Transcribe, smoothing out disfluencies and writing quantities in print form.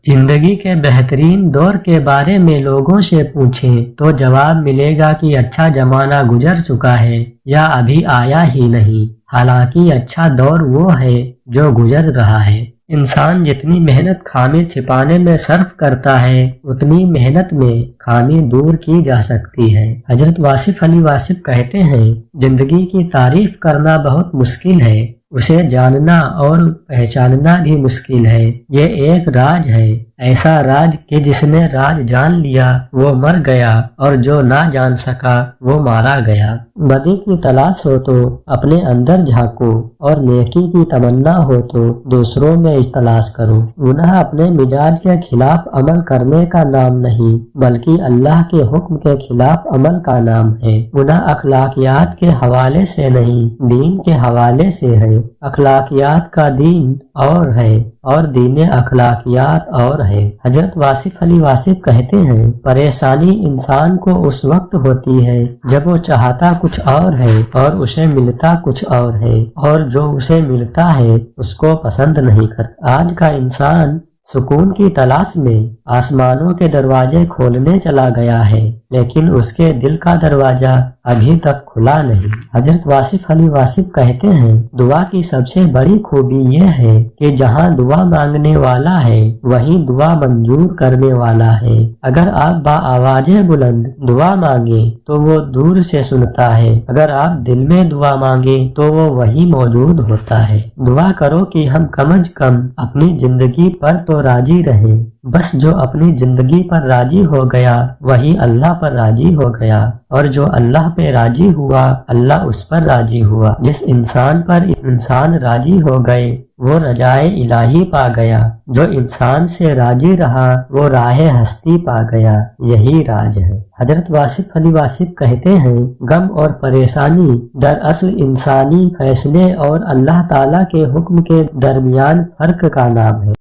जिंदगी के बेहतरीन दौर के बारे में लोगों से पूछें तो जवाब मिलेगा कि अच्छा जमाना गुजर चुका है या अभी आया ही नहीं। हालांकि अच्छा दौर वो है जो गुजर रहा है। इंसान जितनी मेहनत खामी छिपाने में सर्फ करता है उतनी मेहनत में खामी दूर की जा सकती है। हजरत वासिफ अली वासिफ कहते हैं, जिंदगी की तारीफ करना बहुत मुश्किल है, उसे जानना और पहचानना भी मुश्किल है। ये एक राज है, ऐसा राज कि जिसने राज जान लिया वो मर गया और जो ना जान सका वो मारा गया। बदी की तलाश हो तो अपने अंदर झांको और नेकी की तमन्ना हो तो दूसरों में तलाश करो। गुनाह अपने मिजाज के खिलाफ अमल करने का नाम नहीं बल्कि अल्लाह के हुक्म के खिलाफ अमल का नाम है। गुनाह अखलाकियात के हवाले से नहीं दीन के हवाले से है। अखलाकियात का दीन और है और दीन अखलाकियात और है। हजरत वासिफ अली वासिफ कहते हैं, परेशानी इंसान को उस वक्त होती है जब वो चाहता कुछ और है और उसे मिलता कुछ और है, और जो उसे मिलता है उसको पसंद नहीं करता। आज का इंसान सुकून की तलाश में आसमानों के दरवाजे खोलने चला गया है, लेकिन उसके दिल का दरवाजा अभी तक खुला नहीं। हजरत वासिफ अली वासिफ कहते हैं, दुआ की सबसे बड़ी खूबी यह है कि जहाँ दुआ मांगने वाला है वहीं दुआ मंजूर करने वाला है। अगर आप बाआवाज़े बुलंद दुआ मांगे तो वो दूर से सुनता है, अगर आप दिल में दुआ मांगे तो वो वहीं मौजूद होता है। दुआ करो कि हम कम अज कम अपनी जिंदगी पर तो राजी रहें। बस जो अपनी जिंदगी पर राजी हो गया वही अल्लाह पर राजी हो गया, और जो अल्लाह पे राजी हुआ अल्लाह उस पर राजी हुआ। जिस इंसान पर इंसान राजी हो गए वो रजाए इलाही पा गया, जो इंसान से राजी रहा वो राहे हस्ती पा गया। यही राज है। हजरत वासिफ अली वासिफ कहते हैं, गम और परेशानी दरअसल इंसानी फैसले और अल्लाह ताला के हुक्म के दरमियान फर्क का नाम है।